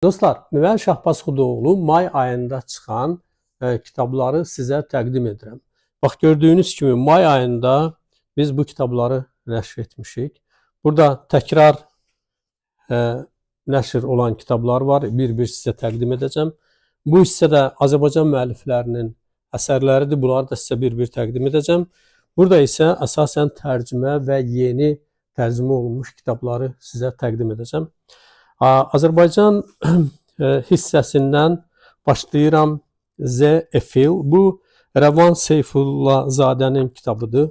Dostlar, mən Şahbaz Xudoğlu may ayında çıxan kitabları sizə təqdim edirəm. Bax, gördüyünüz kimi may ayında biz bu kitabları nəşr etmişik. Burada təkrar nəşr olan kitablar var, bir-bir sizə təqdim edəcəm. Bu hissədə Azərbaycan müəlliflərinin əsərləridir, bunları da sizə bir-bir təqdim edəcəm. Burada isə əsasən tərcümə və yeni tərcümə olunmuş kitabları sizə təqdim edəcəm. Azərbaycan hissəsindən başlayıram. Z-Efil. Bu Rəvan Seyfullahzadənin kitabıdır.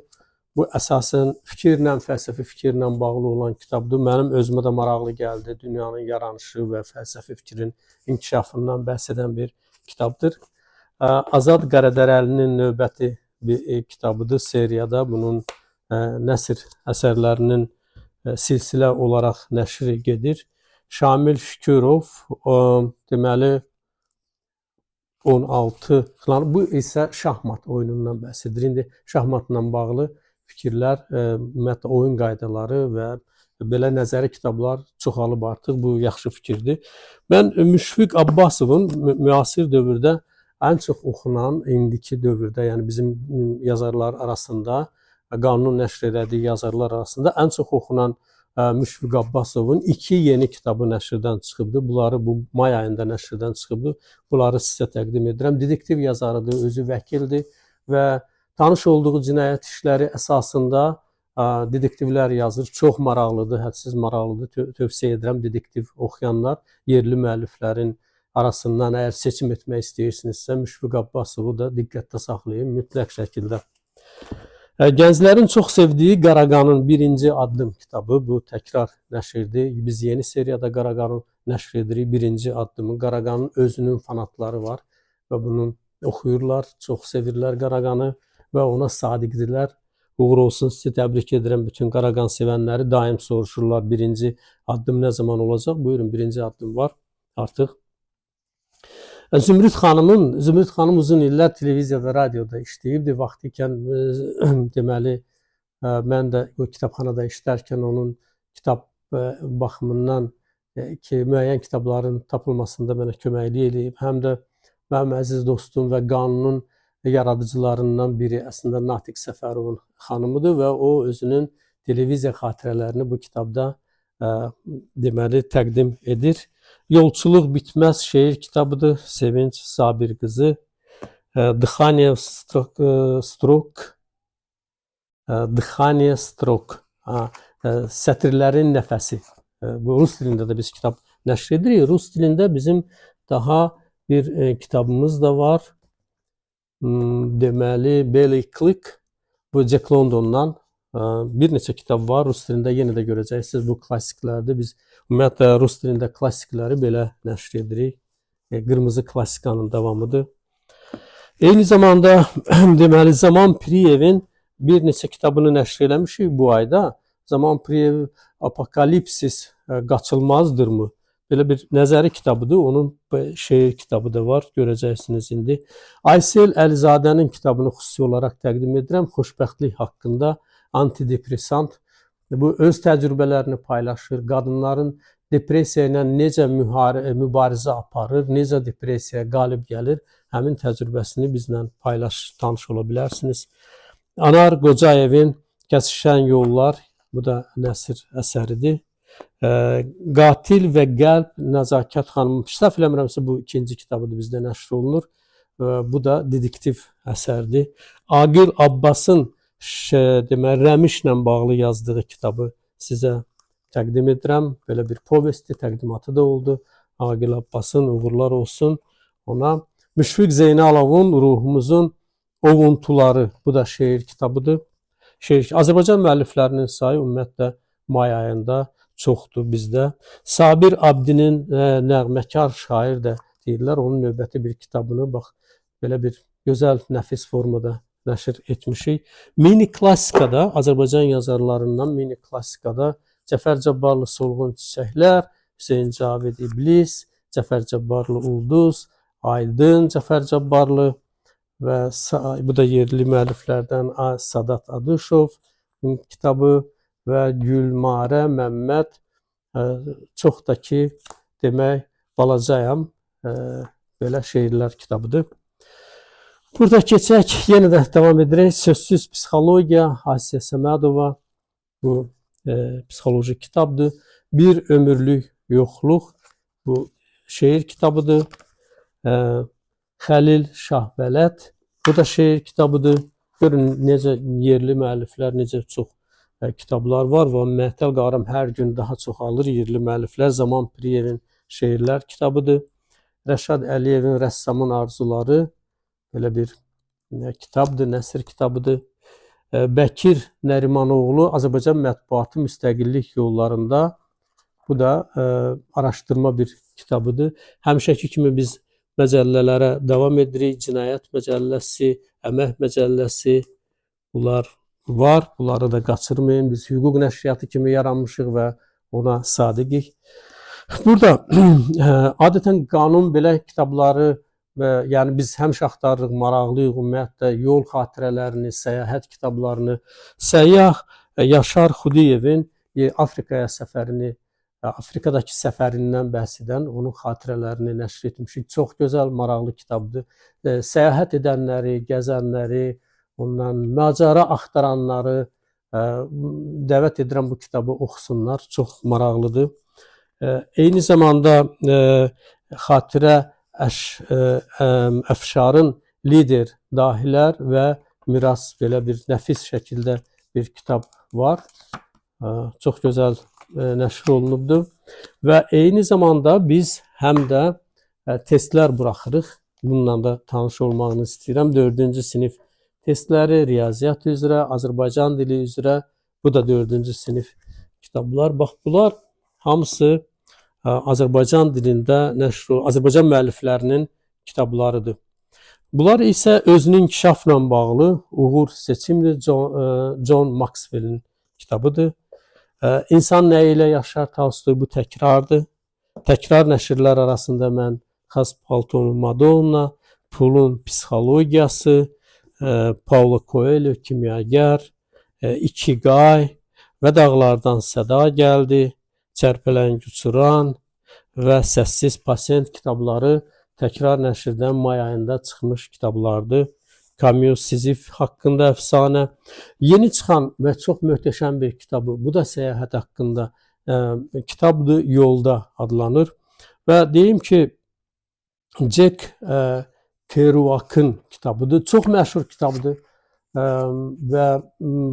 Bu əsasən fikirlə, fəlsəfi fikirlə bağlı olan kitabdır. Mənim özümə də maraqlı gəldi. Dünyanın yaranışı və fəlsəfi fikrin inkişafından bəhs edən bir kitabdır. Azad Qaradərəlinin növbəti bir kitabıdır seriyada. Bunun nəsr əsərlərinin silsilə olaraq nəşri gedir. Şamil Şükürov, deməli 16, bu isə şahmat oyunundan bəhs edir. İndi şahmatla bağlı fikirlər, ümumiyyətlə oyun qaydaları və belə nəzəri kitablar çoxalıb artıq. Bu yaxşı fikirdir. Mən Müşfiq Abbasovun müasir dövrdə ən çox oxunan, indiki dövrdə, yəni bizim yazarlar arasında, qanun nəşr elədiyi yazarlar arasında ən çox oxunan Müşfiq Abbasovun 2 yeni kitabı nəşrdən çıxıbdır. Bunları bu may ayında nəşrdən çıxıbdır. Bunları sizə təqdim edirəm. Dedektiv yazarıdır, özü vəkildir və tanış olduğu cinayət işləri əsasında dedektivlər yazır. Çox maraqlıdır, hədsiz maraqlıdır. Tövsiyə edirəm dedektiv oxuyanlar, yerli müəlliflərin arasından əgər seçim etmək istəyirsinizsə, Müşfiq Abbasovu da diqqətdə saxlayın mütləq şəkildə. Gənclərin çox sevdiyi Qaraqanın birinci addım kitabı, bu təkrar nəşrdir. Biz yeni seriyada Qaraqanın nəşr edirik. Birinci addımı, Qaraqanın özünün fanatları var və bunu oxuyurlar, çox sevirlər Qaraqanı və ona sadiqdirlər. Uğur olsun, sizi təbrik edirəm bütün Qaraqan sevənləri. Daim soruşurlar, birinci addım nə zaman olacaq? Buyurun, birinci addım var artıq. Zümrüd xanım uzun illər televiziyada, radioda işləyibdi. Vaxtı ikən deməli mən də o kitabxanada işlərkən onun kitab baxımından müəyyən kitabların tapılmasında mənə köməklik eləyib. Həm də mənim əziz dostum və qanunun yaradıcılarından biri əslində Natiq Səfərovun xanımıdır və o özünün televiziya xatirələrini bu kitabda deməli təqdim edir. Yolçuluq bitməz şeir kitabıdır. Sevinç Sabir qızı. Dıxaniya Strok. Sətirlərin nəfəsi. Bu Rus dilində də biz kitab nəşr edirik. Rus dilində bizim daha bir kitabımız da var. Deməli Belly Click. Bu Jack Londondan bir neçə kitab var. Rus dilində yenə də görəcəksiniz. Bu klassiklərdir. Biz ümumiyyətlə Rus dilində klassikləri belə nəşr edirik. Qırmızı klassikanın davamıdır. Eyni zamanda deməli Zaman Piriyevin bir neçə kitabını nəşr eləmişik bu ayda. Zaman Piriyev Apokalipsis qaçılmazdırmı? Belə bir nəzəri kitabıdır. Onun şeir kitabı da var. Görəcəksiniz indi. Aysel Əlizadənin kitabını xüsusi olaraq təqdim edirəm. Xoşbəxtlik haqqında antidepressant. Bu öz təcrübələrini paylaşır. Qadınların depressiya ilə necə mübarizə aparır, necə depressiyaya qalib gəlir. Həmin təcrübəsini bizlə tanış ola bilərsiniz. Anar Qocayevin Kəsişən Yollar. Bu da nəsr əsəridir. Qatil və Qəlb Nəzakət xanım. Səhv eləmirəmsə bu ikinci kitabıdır, bizdə nəşr olunur. Bu da dedektiv əsərdir. Aqil Abbasın Rəmişlə bağlı yazdığı kitabı sizə təqdim edirəm. Belə bir povesti təqdimatı da oldu. Aqil Abbasın uğurlar olsun ona. Müşfiq Zeynalovun Ruhumuzun Ovuntuları. Bu da şeir kitabıdır. Azərbaycan müəlliflərinin sayı ümumiyyətlə may ayında çoxdur bizdə. Sabir Abdinin Nəğməkar şair də deyirlər. Onun növbəti bir kitabını bax belə bir gözəl, nəfis formada nəşr etmişik. Mini klassikada, Azərbaycan yazarlarından mini klassikada Cəfər Cabbarlı Solğun Çiçəklər, Hüseyn Cavid İblis, Cəfər Cabbarlı Ulduz, Aydın Cəfər Cabbarlı və bu da yerli müəlliflərdən Sadat Adışov kitabı və Gülmarə Məmməd çox da ki demək balacayam belə şeirlər kitabıdır. Burada keçək, yenə də davam edirək. Sözsüz psixologiya, Asiyə Səmədova. Bu psixoloji kitabdır. Bir ömürlük yoxluq. Bu şeir kitabıdır. Xəlil Şahbələt. Bu da şeir kitabıdır. Görün necə yerli müəlliflər, necə çox kitablar var və Məhtəl Qaram hər gün daha çoxalır yerli müəlliflər. Zaman Piriyevin şeirlər kitabıdır. Rəşad Əliyevin Rəssamın Arzuları belə bir kitabdır, nəsr kitabıdır. Bəkir Nərimanoğlu Azərbaycan mətbuatı müstəqillik yollarında. Bu da araşdırma bir kitabıdır. Həmişəki kimi biz məcəllələrə davam edirik. Cinayət məcəlləsi, Əmək məcəlləsi, bunlar var. Bunları da qaçırmayın. Biz hüquq nəşriyyatı kimi yaranmışıq və ona sadiqik. Burada adətən qanun belə kitabları və yəni biz həmişə axtarırıq, maraqlıyıq ümumiyyətlə yol xatirələrini, səyahət kitablarını. Səyyah Yaşar Xudiyevin Afrikaya səfərini, Afrikadakı səfərindən bəhs edən onun xatirələrini nəşr etmişik. Çox gözəl, maraqlı kitabdır. Səyahət edənləri, gəzənləri, ondan macəra axtaranları dəvət edirəm bu kitabı oxusunlar. Çox maraqlıdır. Eyni zamanda xatirə Əfşarın Lider, Dahilər və Miras belə bir nəfis şəkildə bir kitab var. Çox gözəl nəşr olunubdur. Və eyni zamanda biz həm də testlər buraxırıq. Bununla da tanış olmağını istəyirəm. 4-cü sinif testləri, riyaziyyat üzrə, Azərbaycan dili üzrə. Bu da 4-cü sinif kitablar. Bax, bunlar hamısı Azərbaycan dilində nəşr olunmuş, Azərbaycan müəlliflərinin kitablarıdır. Bunlar isə özünün inkişafla bağlı uğur seçimdir. John Maxwell'in kitabıdır. İnsan nə ilə yaşar Tolstoy, bu təkrardır. Təkrar nəşrlər arasında mən Xas Paltonun Madonna, Pulun Psixologiyası, Paulo Coelho Kimyagər, Ikigai və Dağlardan Səda gəldi, Çərpələngi uçuran və Səssiz Pasient kitabları təkrar nəşrdən may ayında çıxmış kitablardır. Camus Sizif haqqında əfsanə. Yeni çıxan və çox möhtəşəm bir kitabı, bu da səyahət haqqında kitabdır, Yolda adlanır. Və deyim ki, Jack Kerouac'ın kitabıdır. Çox məşhur kitabdır. Və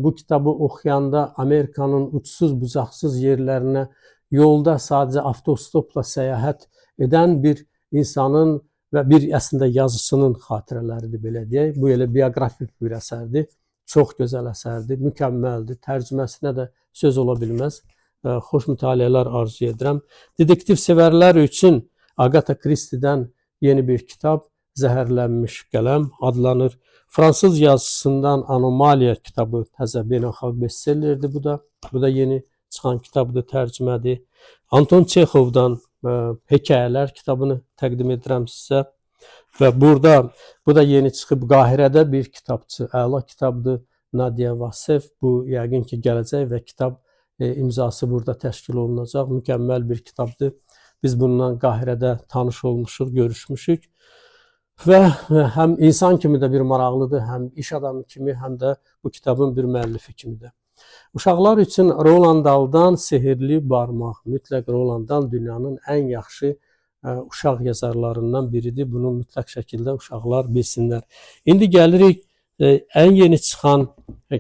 bu kitabı oxuyanda Amerikanın uçsuz bucaqsız yerlərinə yolda sadəcə avtostopla səyahət edən bir insanın və bir əslində yazıçının xatirələridir, belə deyək. Bu elə bioqrafik bir əsərdir. Çox gözəl əsərdir, mükəmməldir. Tərcüməsinə də söz ola bilməz. Xoş mütaliələr arzu edirəm. Detektiv sevərlər üçün Agatha Christie'dən yeni bir kitab Zəhərlənmiş qələm adlanır. Fransız yazısından Anomaliya kitabı təzə beynəlxalq bestsellerdir bu da. Bu da yeni çıxan kitabdır, tərcümədir. Anton Çexovdan Hekayələr kitabını təqdim edirəm sizə. Və burada, bu da yeni çıxıb Qahirədə bir kitabçı, əla kitabdır, Nadia Vasev. Bu yəqin ki gələcək və kitab imzası burada təşkil olunacaq. Mükəmməl bir kitabdır. Biz bundan Qahirədə tanış olmuşuq, görüşmüşük. Və həm insan kimi də bir maraqlıdır, həm iş adamı kimi, həm də bu kitabın bir müəllifi kimi də. Uşaqlar üçün Roland Dahl'dan Sehirli Barmaq. Mütləq Roland Dahl dünyanın ən yaxşı uşaq yazarlarından biridir. Bunu mütləq şəkildə uşaqlar bilsinlər. İndi gəlirik ən yeni çıxan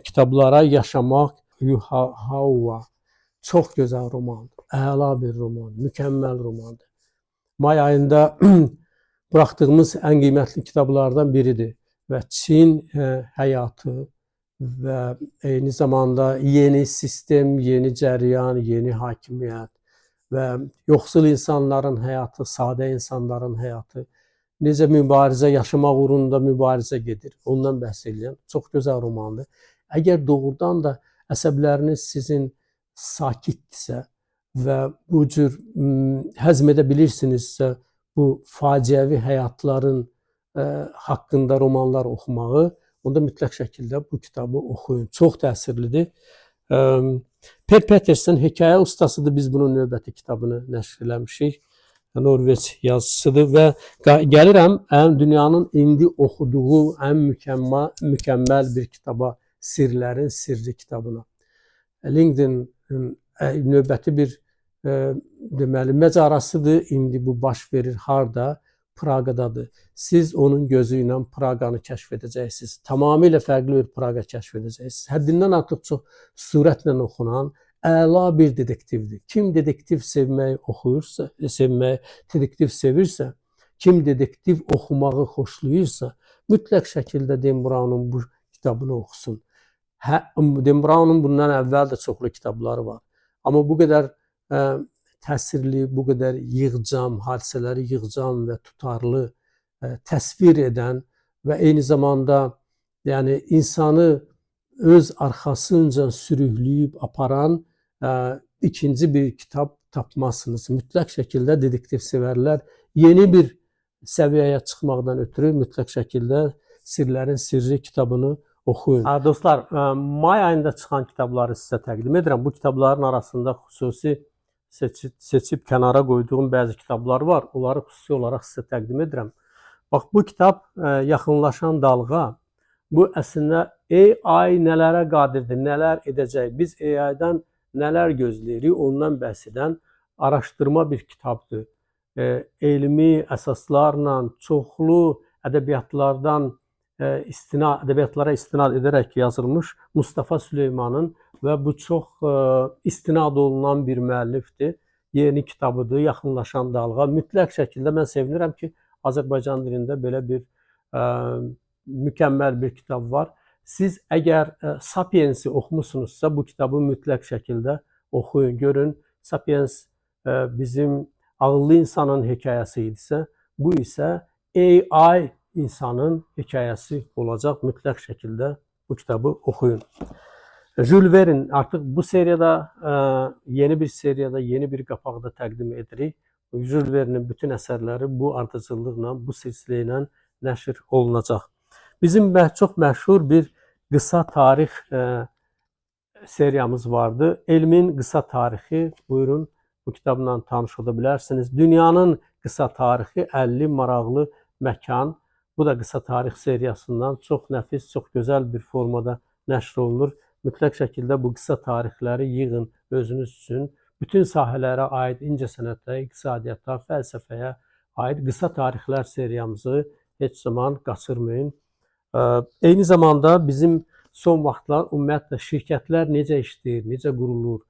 kitablara. Yaşamaq Yuhaua. Çox gözəl romandır. Əla bir roman, mükəmməl romandır. May ayında buraxdığımız ən qiymətli kitablardan biridir. Və Çin həyatı və eyni zamanda yeni sistem, yeni cəryan, yeni hakimiyyət və yoxsul insanların həyatı, sadə insanların həyatı, necə mübarizə, yaşamaq uğrunda mübarizə gedir. Ondan bəhs edən çox gözəl romandır. Əgər doğrudan da əsəbləriniz sizin sakitdirsə və bu cür həzm edə bilirsinizsə, bu faciəvi həyatların haqqında romanlar oxumağı, onda mütləq şəkildə bu kitabı oxuyun. Çox təsirlidir. Per Peterson Hekayə ustasıdır. Biz bunun növbəti kitabını nəşr eləmişik. Norveç yazıçısıdır və gəlirəm dünyanın indi oxuduğu ən mükəmməl bir kitaba, Sirlərin Sirri kitabına. LinkedIn növbəti bir deməli məcarasıdır. İndi bu baş verir harda? Praqadadır. Siz onun gözü ilə Praqanı kəşf edəcəksiniz. Tamamilə fərqli bir Praqa kəşf edəcəksiniz. Həddindən artıq çox sürətlə oxunan əla bir detektivdir. Kim detektiv sevməyi oxuyursa, detektiv sevirsə, kim detektiv oxumağı xoşlayırsa, mütləq şəkildə Dan Brown'un bu kitabını oxusun. Dan Brown'un bundan əvvəl də çoxlu kitabları var. Amma bu qədər təsirli, bu qədər yığcam, hadisələri yığcam və tutarlı təsvir edən və eyni zamanda yəni insanı öz arxasınca sürükləyib aparan ikinci bir kitab tapmazsınız. Mütləq şəkildə detektiv sevərlər yeni bir səviyyəyə çıxmaqdan ötürü mütləq şəkildə Sirlərin Sirri kitabını oxuyun. Dostlar, may ayında çıxan kitabları sizə təqdim edirəm. Bu kitabların arasında xüsusi seçib kənara qoyduğum bəzi kitablar var. Onları xüsusi olaraq sizə təqdim edirəm. Bax, bu kitab Yaxınlaşan Dalğa. Bu əslində AI nələrə qadirdir, nələr edəcək, biz AI-dən nələr gözləyirik, ondan bəhs edən araşdırma bir kitabdır. Elmi əsaslarla çoxlu ədəbiyyatlara istinad edərək yazılmış Mustafa Süleymanın və bu çox istinad olunan bir müəllifdir. Yeni kitabıdır, Yaxınlaşan Dalğa. Mütləq şəkildə mən sevinirəm ki, Azərbaycan dilində belə bir mükəmməl bir kitab var. Siz əgər Sapiens'i oxumusunuzsa, bu kitabı mütləq şəkildə oxuyun, görün. Sapiens bizim ağıllı insanın hekayəsi idisə, bu isə AI insanın hekayəsi olacaq. Mütləq şəkildə bu kitabı oxuyun. Jules Verne artıq bu seriyada, yeni bir seriyada, yeni bir qapaqda təqdim edirik. Jules Verne'in bütün əsərləri bu ardıcıllıqla, bu silsilə ilə nəşr olunacaq. Bizim çox məşhur bir qısa tarix seriyamız vardı. Elmin qısa tarixi, buyurun bu kitabla tanış ola bilərsiniz. Dünyanın qısa tarixi 50 maraqlı məkan. Bu da qısa tarix seriyasından çox nəfis, çox gözəl bir formada nəşr olunur. Mütləq şəkildə bu qısa tarixləri yığın özünüz üçün. Bütün sahələrə aid incəsənətə, iqtisadiyyata, fəlsəfəyə aid qısa tarixlər seriyamızı heç zaman qaçırmayın. Eyni zamanda bizim son vaxtlar ümumiyyətlə şirkətlər necə işləyir, necə qurulur,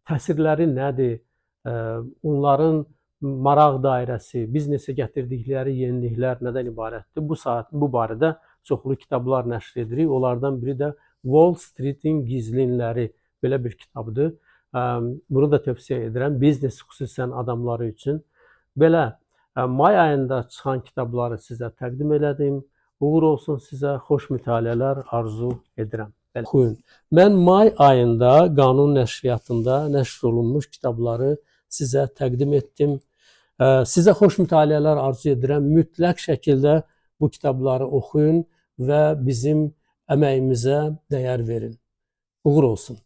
təsirləri nədir, onların maraq dairəsi, biznesə gətirdikləri yeniliklər nədən ibarətdir? Bu barədə çoxlu kitablar nəşr edirik. Onlardan biri də Wall Street'in gizlinləri belə bir kitabdır. Bunu da tövsiyə edirəm biznes xüsusən adamları üçün. Belə may ayında çıxan kitabları sizə təqdim elədim. Uğur olsun sizə, xoş mütaliələr arzu edirəm. Oxuyun. Mən may ayında Qanun nəşriyyatında nəşr olunmuş kitabları sizə təqdim etdim. Sizə xoş mütaliələr arzu edirəm. Mütləq şəkildə bu kitabları oxuyun və bizim əməyimizə dəyər verin. Uğur olsun.